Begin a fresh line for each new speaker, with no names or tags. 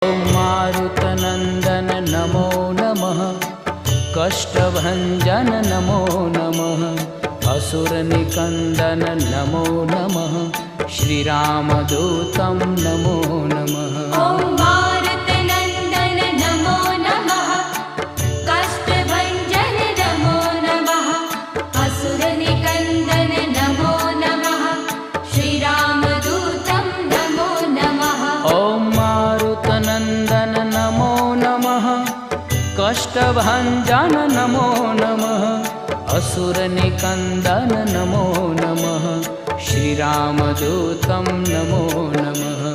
ॐ मारुतनन्दन नमो नमः, कष्टभञ्जन नमो नमः, असुरनिकन्दन नमो नमः, श्रीरामदूतं नमो नमः।
ॐ मारुतनन्दन नमो नमः, कष्टभञ्जन नमो नमः, असुरनिकन्दन नमो नमः, श्रीरामदूतं नमो नमः।
ॐ मारुतनन्दन नमो नमः, कष्टभञ्जन नमो नमः, असुरनिकन्दन नमो नमः, श्रीरामदूतं नमो नमः।